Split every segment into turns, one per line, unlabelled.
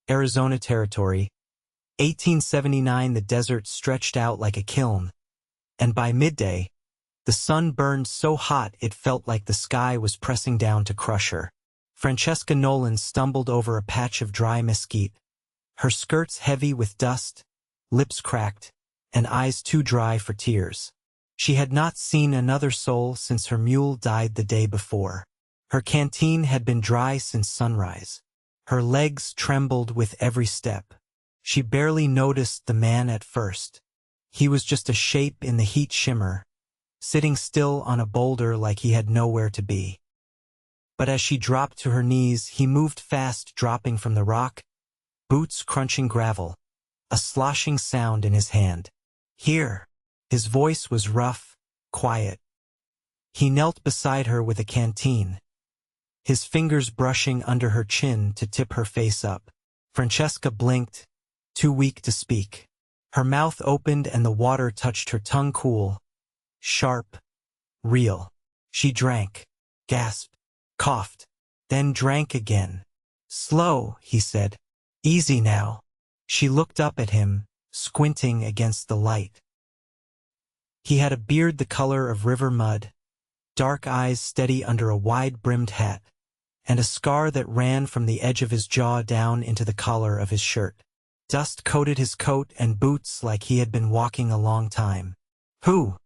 Arizona Territory. 1879. The desert stretched out like a kiln, and by midday, the sun burned so hot it felt like the sky was pressing down to crush her. Francesca Nolan stumbled over a patch of dry mesquite, her skirts heavy with dust, lips cracked, and eyes too dry for tears. She had not seen another soul since her mule died the day before. Her canteen had been dry since sunrise. Her legs trembled with every step. She barely noticed the man at first. He was just a shape in the heat shimmer, sitting still on a boulder like he had nowhere to be. But as she dropped to her knees, he moved fast, dropping from the rock, boots crunching gravel, a sloshing sound in his hand. "Here." His voice was rough, quiet. He knelt beside her with a canteen, his fingers brushing under her chin to tip her face up. Francesca blinked, too weak to speak. Her mouth opened and the water touched her tongue, cool, sharp, real. She drank, gasped, coughed, then drank again. "Slow," he said. "Easy now." She looked up at him, squinting against the light. He had a beard the color of river mud, dark eyes steady under a wide-brimmed hat, and a scar that ran from the edge of his jaw down into the collar of his shirt. Dust coated his coat and boots like he had been walking a long time. "Who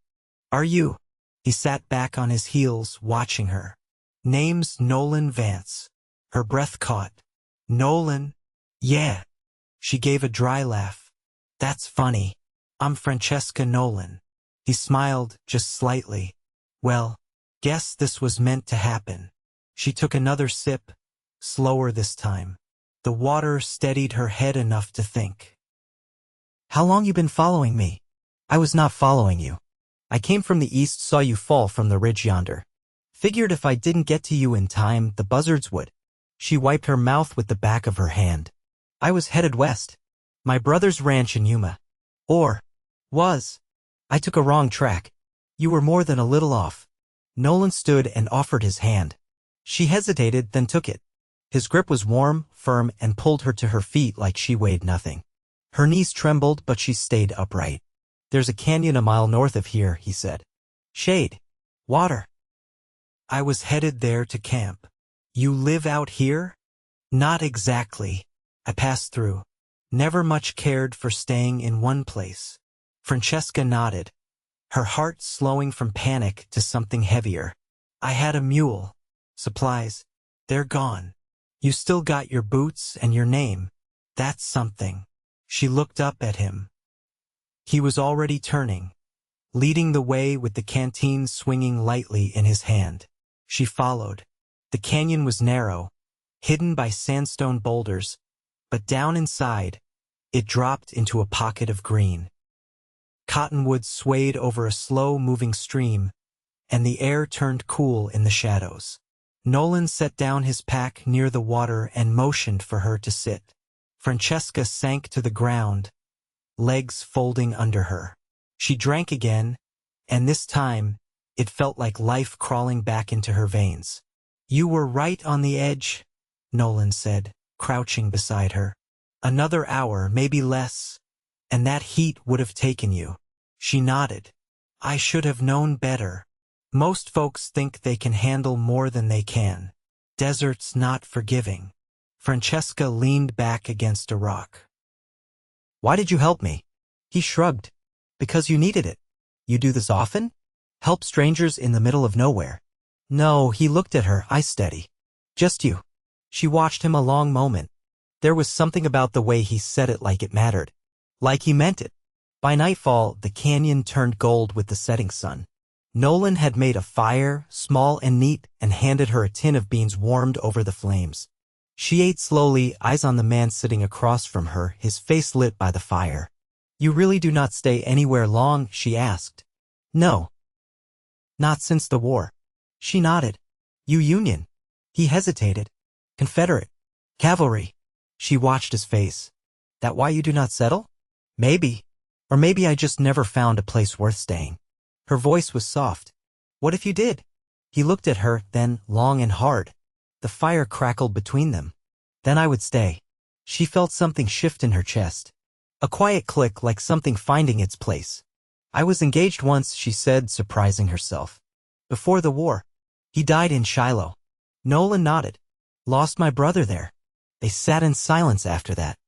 are you?" He sat back on his heels, watching her. "Name's Nolan Vance." Her breath caught. "Nolan? Yeah." She gave a dry laugh. "That's funny. I'm Francesca Nolan." He smiled, just slightly. "Well, guess this was meant to happen." She took another sip, slower this time. The water steadied her head enough to think. "How long you been following me?" "I was not following you. I came from the east, saw you fall from the ridge yonder. Figured if I didn't get to you in time, the buzzards would." She wiped her mouth with the back of her hand. "I was headed west. My brother's ranch in Yuma. Or was. I took a wrong track. You were more than a little off." Nolan stood and offered his hand. She hesitated, then took it. His grip was warm, firm, and pulled her to her feet like she weighed nothing. Her knees trembled, but she stayed upright. "There's a canyon a mile north of here," he said. "Shade. Water." "I was headed there to camp." "You live out here?" "Not exactly. I passed through. Never much cared for staying in one place." Francesca nodded, her heart slowing from panic to something heavier. "I had a mule. Supplies. They're gone. You still got your boots and your name. That's something." She looked up at him. He was already turning, leading the way with the canteen swinging lightly in his hand. She followed. The canyon was narrow, hidden by sandstone boulders, but down inside, it dropped into a pocket of green. Cottonwoods swayed over a slow-moving stream, and the air turned cool in the shadows. Nolan set down his pack near the water and motioned for her to sit. Francesca sank to the ground, legs folding under her. She drank again, and this time, it felt like life crawling back into her veins. "You were right on the edge," Nolan said, crouching beside her. "Another hour, maybe less, and that heat would have taken you." She nodded. "I should have known better. Most folks think they can handle more than they can. Desert's not forgiving." Francesca leaned back against a rock. "Why did you help me?" He shrugged. "Because you needed it. You do this often? Help strangers in the middle of nowhere?" "No," he looked at her, eyes steady. "Just you." She watched him a long moment. There was something about the way he said it, like it mattered. Like he meant it. By nightfall, the canyon turned gold with the setting sun. Nolan had made a fire, small and neat, and handed her a tin of beans warmed over the flames. She ate slowly, eyes on the man sitting across from her, his face lit by the fire. "You really do not stay anywhere long?" she asked. "No. Not since the war." She nodded. "You Union?" He hesitated. "Confederate. Cavalry." She watched his face. "That why you do not settle?" "Maybe. Or maybe I just never found a place worth staying." Her voice was soft. "What if you did?" He looked at her, then long and hard. The fire crackled between them. "Then I would stay." She felt something shift in her chest. A quiet click like something finding its place. I was engaged once, she said, surprising herself. Before the war. He died in Shiloh. Nolan nodded. Lost my brother there. They sat in silence after that.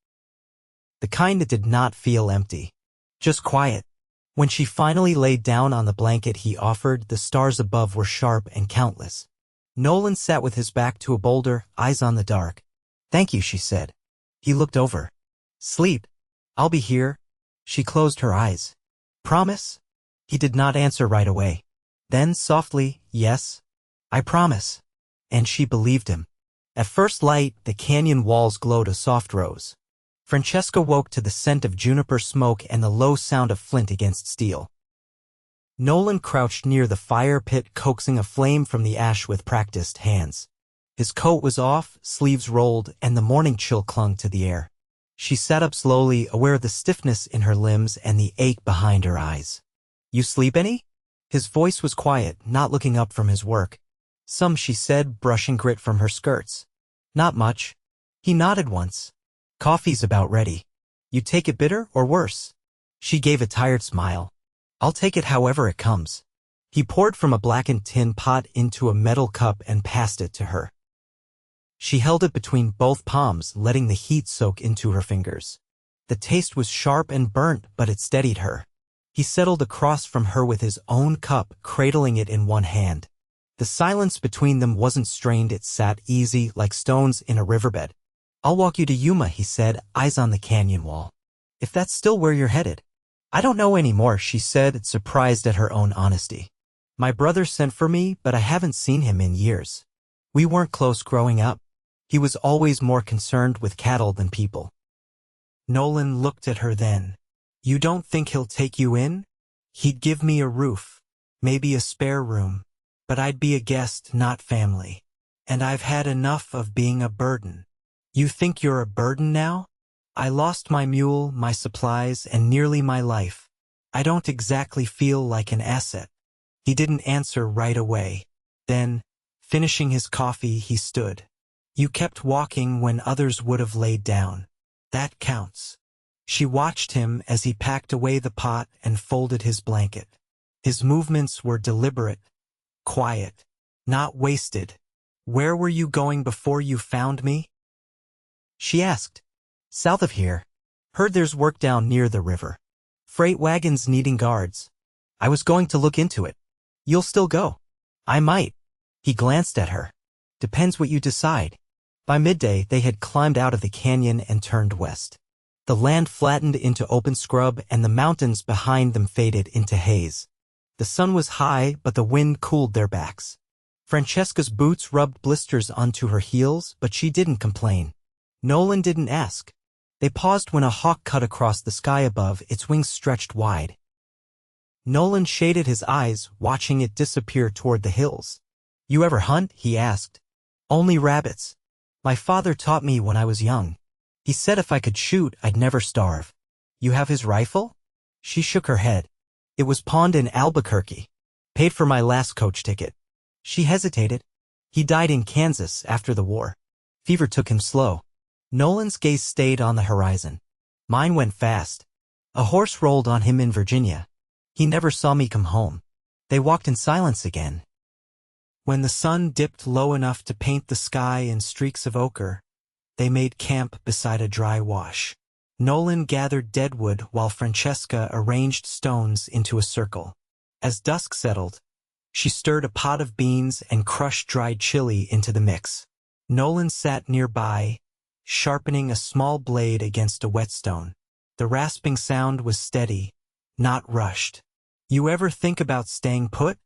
The kind that did not feel empty. Just quiet. When she finally laid down on the blanket he offered, the stars above were sharp and countless. Nolan sat with his back to a boulder, eyes on the dark. Thank you, she said. He looked over. Sleep. I'll be here. She closed her eyes. Promise? He did not answer right away. Then softly, yes. I promise. And she believed him. At first light, the canyon walls glowed a soft rose. Francesca woke to the scent of juniper smoke and the low sound of flint against steel. Nolan crouched near the fire pit, coaxing a flame from the ash with practiced hands. His coat was off, sleeves rolled, and the morning chill clung to the air. She sat up slowly, aware of the stiffness in her limbs and the ache behind her eyes. You sleep any? His voice was quiet, not looking up from his work. Some, she said, brushing grit from her skirts. Not much. He nodded once. Coffee's about ready. You take it bitter or worse? She gave a tired smile. I'll take it however it comes. He poured from a blackened tin pot into a metal cup and passed it to her. She held it between both palms, letting the heat soak into her fingers. The taste was sharp and burnt, but it steadied her. He settled across from her with his own cup, cradling it in one hand. The silence between them wasn't strained, it sat easy, like stones in a riverbed. I'll walk you to Yuma, he said, eyes on the canyon wall. If that's still where you're headed. I don't know anymore, she said, surprised at her own honesty. My brother sent for me, but I haven't seen him in years. We weren't close growing up. He was always more concerned with cattle than people. Nolan looked at her then. You don't think he'll take you in? He'd give me a roof, maybe a spare room, but I'd be a guest, not family. And I've had enough of being a burden. You think you're a burden now? I lost my mule, my supplies, and nearly my life. I don't exactly feel like an asset. He didn't answer right away. Then, finishing his coffee, he stood. You kept walking when others would have laid down. That counts. She watched him as he packed away the pot and folded his blanket. His movements were deliberate, quiet, not wasted. Where were you going before you found me? She asked. South of here. Heard there's work down near the river. Freight wagons needing guards. I was going to look into it. You'll still go? I might. He glanced at her. Depends what you decide. By midday, they had climbed out of the canyon and turned west. The land flattened into open scrub and the mountains behind them faded into haze. The sun was high, but the wind cooled their backs. Francesca's boots rubbed blisters onto her heels, but she didn't complain. Nolan didn't ask. They paused when a hawk cut across the sky above, its wings stretched wide. Nolan shaded his eyes, watching it disappear toward the hills. You ever hunt? He asked. Only rabbits. My father taught me when I was young. He said if I could shoot, I'd never starve. You have his rifle? She shook her head. It was pawned in Albuquerque. Paid for my last coach ticket. She hesitated. He died in Kansas after the war. Fever took him slow. Nolan's gaze stayed on the horizon. Mine went fast. A horse rolled on him in Virginia. He never saw me come home. They walked in silence again. When the sun dipped low enough to paint the sky in streaks of ochre, they made camp beside a dry wash. Nolan gathered deadwood while Francesca arranged stones into a circle. As dusk settled, she stirred a pot of beans and crushed dried chili into the mix. Nolan sat nearby, sharpening a small blade against a whetstone. The rasping sound was steady, not rushed. You ever think about staying put?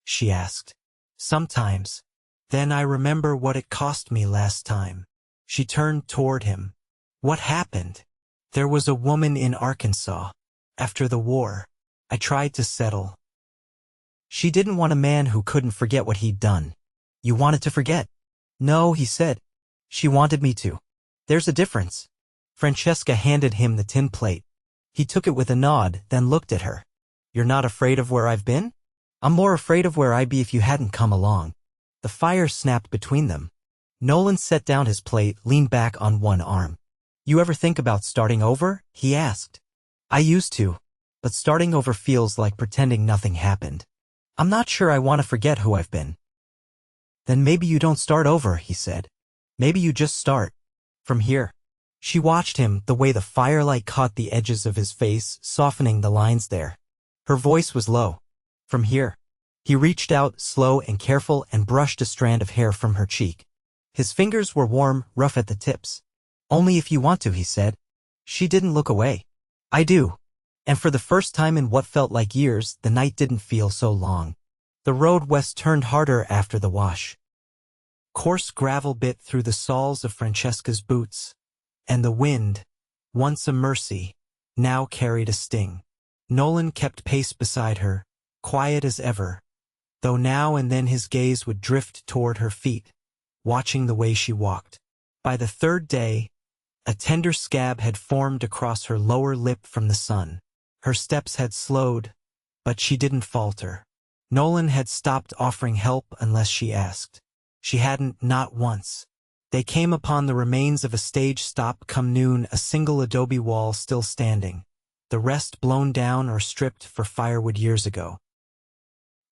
She asked. Sometimes. Then I remember what it cost me last time. She turned toward him. What happened? There was a woman in Arkansas. After the war, I tried to settle. She didn't want a man who couldn't forget what he'd done. You wanted to forget? No, he said. She wanted me to. There's a difference. Francesca handed him the tin plate. He took it with a nod, then looked at her. You're not afraid of where I've been? I'm more afraid of where I'd be if you hadn't come along. The fire snapped between them. Nolan set down his plate, leaned back on one arm. You ever think about starting over? He asked. I used to, but starting over feels like pretending nothing happened. I'm not sure I want to forget who I've been. Then maybe you don't start over, he said. Maybe you just start. From here. She watched him, the way the firelight caught the edges of his face, softening the lines there. Her voice was low. From here. He reached out, slow and careful, and brushed a strand of hair from her cheek. His fingers were warm, rough at the tips. Only if you want to, he said. She didn't look away. I do. And for the first time in what felt like years, the night didn't feel so long. The road west turned harder after the wash. Coarse gravel bit through the soles of Francesca's boots. And the wind, once a mercy, now carried a sting. Nolan kept pace beside her, quiet as ever, though now and then his gaze would drift toward her feet, watching the way she walked. By the third day, a tender scab had formed across her lower lip from the sun. Her steps had slowed, but she didn't falter. Nolan had stopped offering help unless she asked. She hadn't, not once. They came upon the remains of a stage stop come noon, a single adobe wall still standing, the rest blown down or stripped for firewood years ago.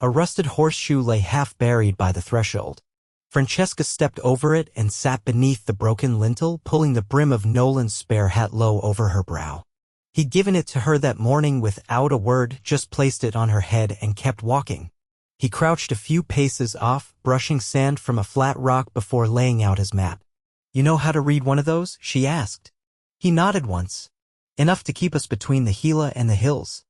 A rusted horseshoe lay half-buried by the threshold. Francesca stepped over it and sat beneath the broken lintel, pulling the brim of Nolan's spare hat low over her brow. He'd given it to her that morning without a word, just placed it on her head and kept walking. He crouched a few paces off, brushing sand from a flat rock before laying out his map. You know how to read one of those? She asked. He nodded once. Enough to keep us between the Gila and the hills.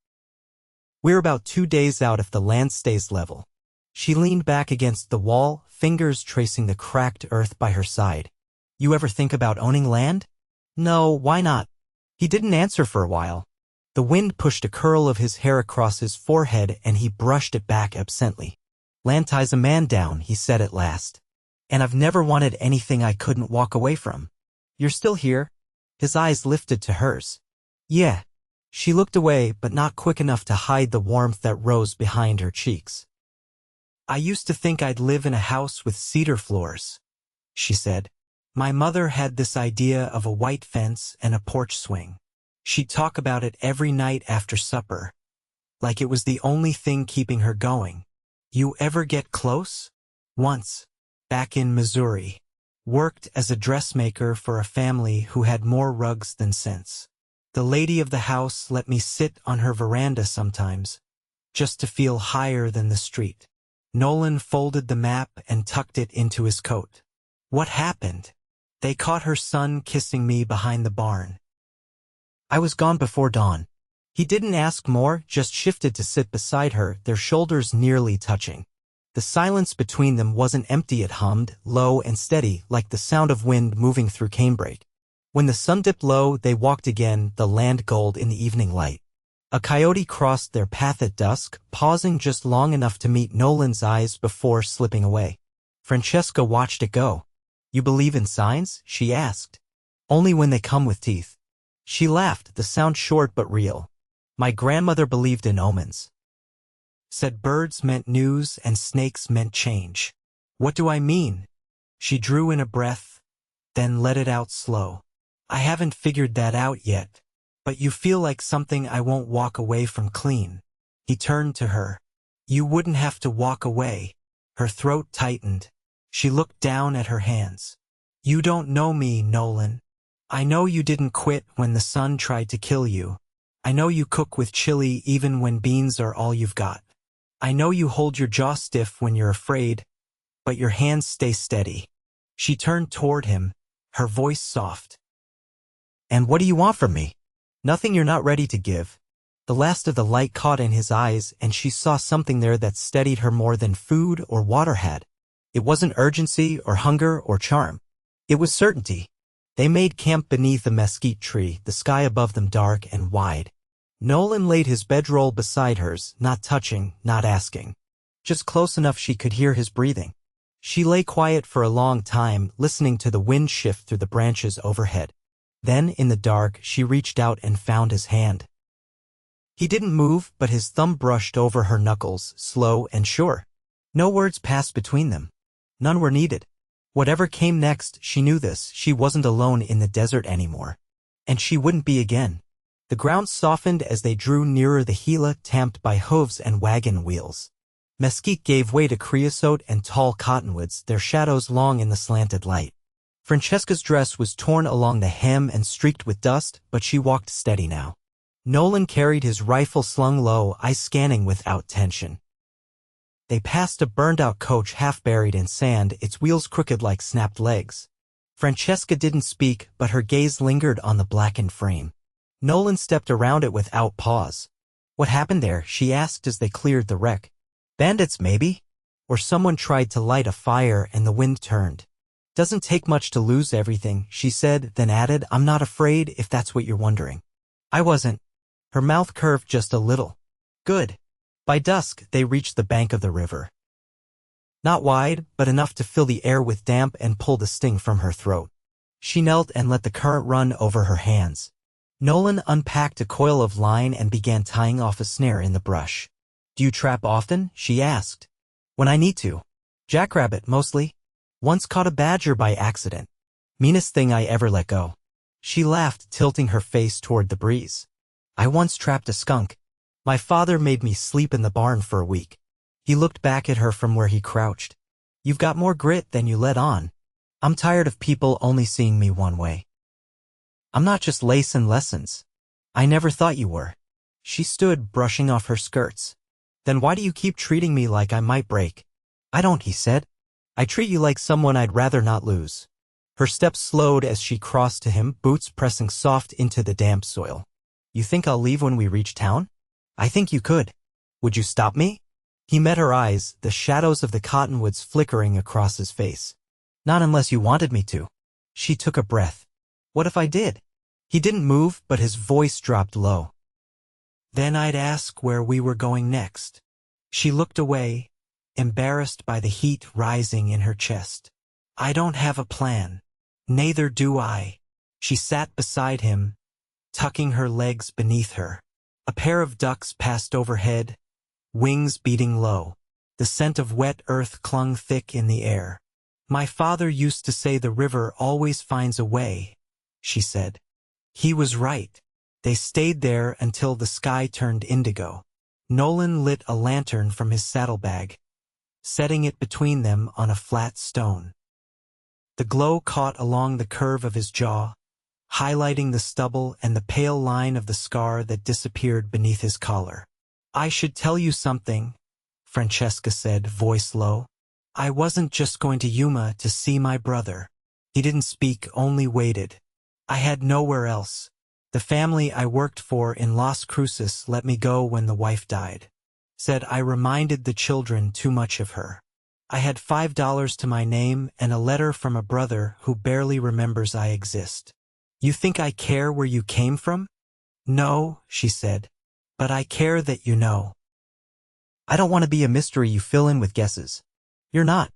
We're about 2 days out if the land stays level. She leaned back against the wall, fingers tracing the cracked earth by her side. You ever think about owning land? No, why not? He didn't answer for a while. The wind pushed a curl of his hair across his forehead and he brushed it back absently. Land ties a man down, he said at last. And I've never wanted anything I couldn't walk away from. You're still here? His eyes lifted to hers. Yeah. She looked away, but not quick enough to hide the warmth that rose behind her cheeks. I used to think I'd live in a house with cedar floors, she said. My mother had this idea of a white fence and a porch swing. She'd talk about it every night after supper, like it was the only thing keeping her going. You ever get close? Once, back in Missouri, worked as a dressmaker for a family who had more rugs than sense. The lady of the house let me sit on her veranda sometimes, just to feel higher than the street. Nolan folded the map and tucked it into his coat. What happened? They caught her son kissing me behind the barn. I was gone before dawn. He didn't ask more, just shifted to sit beside her, their shoulders nearly touching. The silence between them wasn't empty, it hummed, low and steady, like the sound of wind moving through canebrake. When the sun dipped low, they walked again, the land gold in the evening light. A coyote crossed their path at dusk, pausing just long enough to meet Nolan's eyes before slipping away. Francesca watched it go. You believe in signs? She asked. Only when they come with teeth. She laughed, the sound short but real. My grandmother believed in omens. Said birds meant news and snakes meant change. What do I mean? She drew in a breath, then let it out slow. I haven't figured that out yet, but you feel like something I won't walk away from clean. He turned to her. You wouldn't have to walk away. Her throat tightened. She looked down at her hands. You don't know me, Nolan. I know you didn't quit when the sun tried to kill you. I know you cook with chili even when beans are all you've got. I know you hold your jaw stiff when you're afraid, but your hands stay steady. She turned toward him, her voice soft. And what do you want from me? Nothing you're not ready to give. The last of the light caught in his eyes, and she saw something there that steadied her more than food or water had. It wasn't urgency or hunger or charm. It was certainty. They made camp beneath a mesquite tree, the sky above them dark and wide. Nolan laid his bedroll beside hers, not touching, not asking. Just close enough she could hear his breathing. She lay quiet for a long time, listening to the wind shift through the branches overhead. Then, in the dark, she reached out and found his hand. He didn't move, but his thumb brushed over her knuckles, slow and sure. No words passed between them. None were needed. Whatever came next, she knew this, she wasn't alone in the desert anymore. And she wouldn't be again. The ground softened as they drew nearer the Gila tamped by hooves and wagon wheels. Mesquite gave way to creosote and tall cottonwoods, their shadows long in the slanted light. Francesca's dress was torn along the hem and streaked with dust, but she walked steady now. Nolan carried his rifle slung low, eyes scanning without tension. They passed a burned-out coach half buried in sand, its wheels crooked like snapped legs. Francesca didn't speak, but her gaze lingered on the blackened frame. Nolan stepped around it without pause. "What happened there?" she asked as they cleared the wreck. "Bandits, maybe? Or someone tried to light a fire and the wind turned. Doesn't take much to lose everything," she said, then added, "I'm not afraid, if that's what you're wondering." "I wasn't." Her mouth curved just a little. "Good." By dusk, they reached the bank of the river. Not wide, but enough to fill the air with damp and pull the sting from her throat. She knelt and let the current run over her hands. Nolan unpacked a coil of line and began tying off a snare in the brush. "Do you trap often?" she asked. "When I need to. Jackrabbit, mostly. Once caught a badger by accident. Meanest thing I ever let go." She laughed, tilting her face toward the breeze. "I once trapped a skunk. My father made me sleep in the barn for a week." He looked back at her from where he crouched. "You've got more grit than you let on. I'm tired of people only seeing me one way. I'm not just lace and lessons. I never thought you were." She stood, brushing off her skirts. "Then why do you keep treating me like I might break?" "I don't," he said. "I treat you like someone I'd rather not lose." Her steps slowed as she crossed to him, boots pressing soft into the damp soil. "You think I'll leave when we reach town?" "I think you could. Would you stop me?" He met her eyes, the shadows of the cottonwoods flickering across his face. "Not unless you wanted me to." She took a breath. "What if I did?" He didn't move, but his voice dropped low. "Then I'd ask where we were going next." She looked away, embarrassed by the heat rising in her chest. "I don't have a plan. Neither do I." She sat beside him, tucking her legs beneath her. A pair of ducks passed overhead, wings beating low. The scent of wet earth clung thick in the air. "My father used to say the river always finds a way," she said. He was right. They stayed there until the sky turned indigo. Nolan lit a lantern from his saddlebag, setting it between them on a flat stone. The glow caught along the curve of his jaw, highlighting the stubble and the pale line of the scar that disappeared beneath his collar. "I should tell you something," Francesca said, voice low. "I wasn't just going to Yuma to see my brother." He didn't speak, only waited. "I had nowhere else. The family I worked for in Las Cruces let me go when the wife died. Said I reminded the children too much of her. I had $5 to my name and a letter from a brother who barely remembers I exist. You think I care where you came from?" "No," she said, "but I care that you know. I don't want to be a mystery you fill in with guesses. You're not.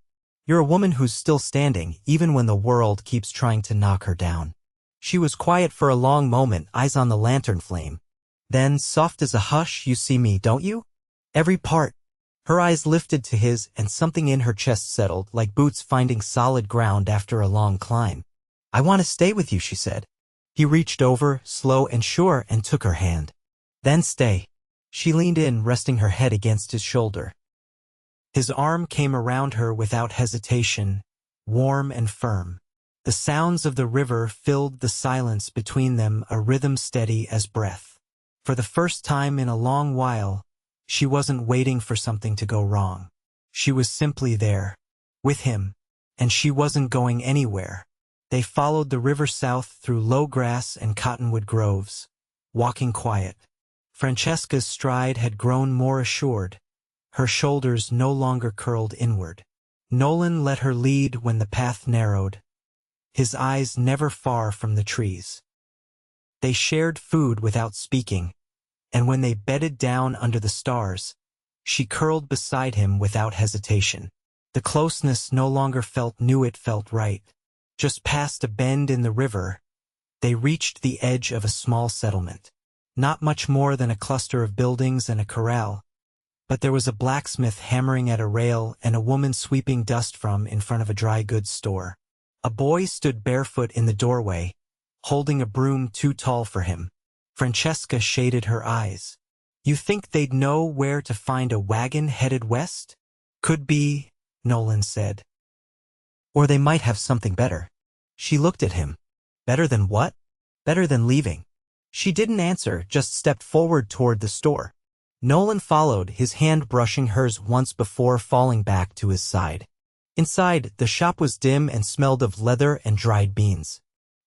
You're a woman who's still standing, even when the world keeps trying to knock her down." She was quiet for a long moment, eyes on the lantern flame. Then, soft as a hush, "You see me, don't you? Every part." Her eyes lifted to his, and something in her chest settled, like boots finding solid ground after a long climb. "I want to stay with you," she said. He reached over, slow and sure, and took her hand. "Then stay." She leaned in, resting her head against his shoulder. His arm came around her without hesitation, warm and firm. The sounds of the river filled the silence between them, a rhythm steady as breath. For the first time in a long while, she wasn't waiting for something to go wrong. She was simply there, with him, and she wasn't going anywhere. They followed the river south through low grass and cottonwood groves, walking quiet. Francesca's stride had grown more assured, her shoulders no longer curled inward. Nolan let her lead when the path narrowed, his eyes never far from the trees. They shared food without speaking, and when they bedded down under the stars, she curled beside him without hesitation. The closeness no longer felt new, it felt right. Just past a bend in the river, they reached the edge of a small settlement. Not much more than a cluster of buildings and a corral, but there was a blacksmith hammering at a rail and a woman sweeping dust from in front of a dry goods store. A boy stood barefoot in the doorway, holding a broom too tall for him. Francesca shaded her eyes. You think they'd know where to find a wagon headed west? Could be, Nolan said. Or they might have something better. She looked at him. Better than what? Better than leaving. She didn't answer, just stepped forward toward the store. Nolan followed, his hand brushing hers once before falling back to his side. Inside, the shop was dim and smelled of leather and dried beans.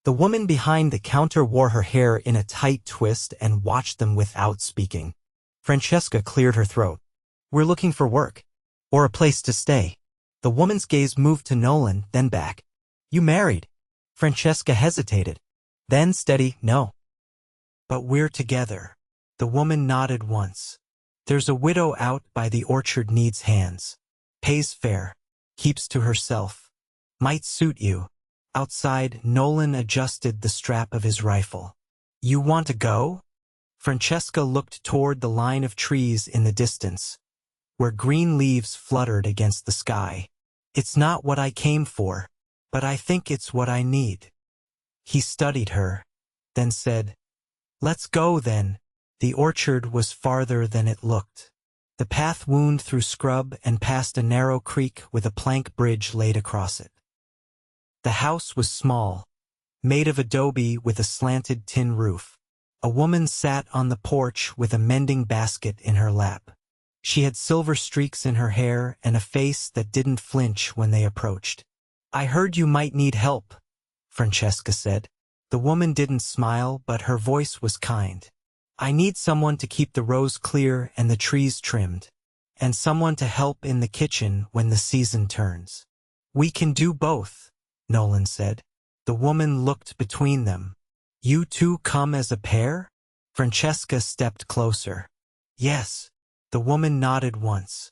The woman behind the counter wore her hair in a tight twist and watched them without speaking. Francesca cleared her throat. We're looking for work. Or a place to stay. The woman's gaze moved to Nolan, then back. You married? Francesca hesitated. Then steady, no. But we're together. The woman nodded once. There's a widow out by the orchard needs hands. Pays fair. Keeps to herself. Might suit you. Outside, Nolan adjusted the strap of his rifle. You want to go? Francesca looked toward the line of trees in the distance, where green leaves fluttered against the sky. It's not what I came for, but I think it's what I need. He studied her, then said, Let's go then. The orchard was farther than it looked. The path wound through scrub and past a narrow creek with a plank bridge laid across it. The house was small, made of adobe with a slanted tin roof. A woman sat on the porch with a mending basket in her lap. She had silver streaks in her hair and a face that didn't flinch when they approached. I heard you might need help, Francesca said. The woman didn't smile, but her voice was kind. I need someone to keep the rows clear and the trees trimmed, and someone to help in the kitchen when the season turns. We can do both, Nolan said. The woman looked between them. You two come as a pair? Francesca stepped closer. Yes. The woman nodded once.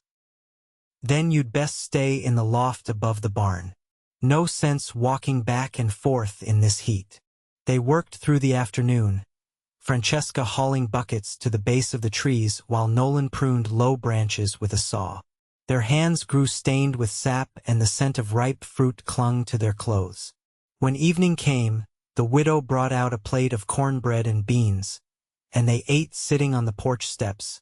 Then you'd best stay in the loft above the barn. No sense walking back and forth in this heat. They worked through the afternoon, Francesca hauling buckets to the base of the trees while Nolan pruned low branches with a saw. Their hands grew stained with sap and the scent of ripe fruit clung to their clothes. When evening came, the widow brought out a plate of cornbread and beans, and they ate sitting on the porch steps,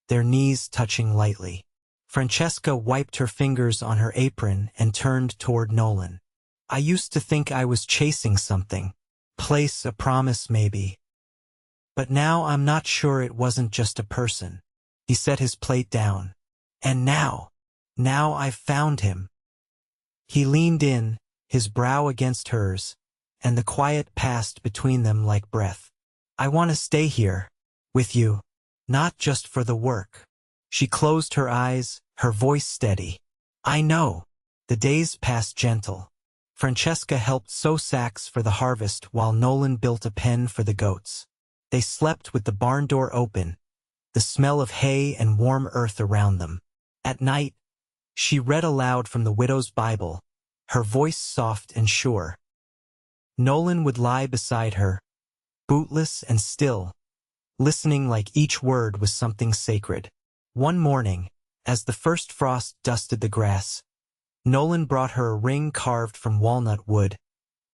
their knees touching lightly. Francesca wiped her fingers on her apron and turned toward Nolan. I used to think I was chasing something. Place, a promise maybe. But now I'm not sure it wasn't just a person. He set his plate down. And now I've found him. He leaned in, his brow against hers, and the quiet passed between them like breath. I want to stay here, with you, not just for the work. She closed her eyes, her voice steady. I know. The days passed gentle. Francesca helped sow sacks for the harvest while Nolan built a pen for the goats. They slept with the barn door open, the smell of hay and warm earth around them. At night, she read aloud from the widow's Bible, her voice soft and sure. Nolan would lie beside her, bootless and still, listening like each word was something sacred. One morning, as the first frost dusted the grass, Nolan brought her a ring carved from walnut wood,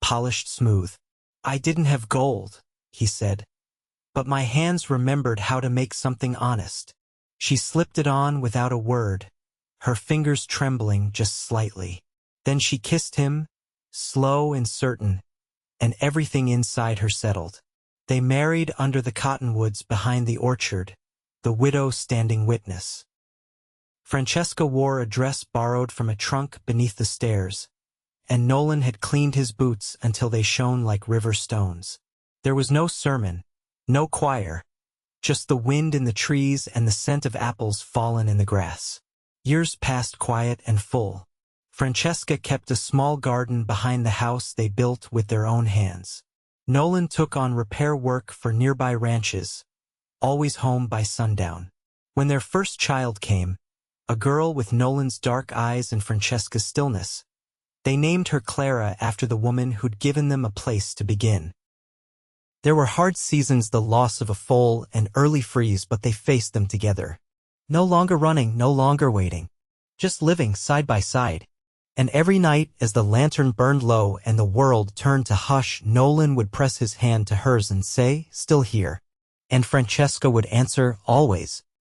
polished smooth. I didn't have gold, he said, but my hands remembered how to make something honest. She slipped it on without a word, her fingers trembling just slightly. Then she kissed him, slow and certain, and everything inside her settled. They married under the cottonwoods behind the orchard, the widow standing witness. Francesca wore a dress borrowed from a trunk beneath the stairs, and Nolan had cleaned his boots until they shone like river stones. There was no sermon, no choir, just the wind in the trees and the scent of apples fallen in the grass. Years passed quiet and full. Francesca kept a small garden behind the house they built with their own hands. Nolan took on repair work for nearby ranches, always home by sundown. When their first child came, a girl with Nolan's dark eyes and Francesca's stillness, they named her Clara after the woman who'd given them a place to begin. There were hard seasons, the loss of a foal and early freeze, but they faced them together. No longer running, no longer waiting. Just living side by side. And every night, as the lantern burned low and the world turned to hush, Nolan would press his hand to hers and say, "Still here." And Francesca would answer, "Always."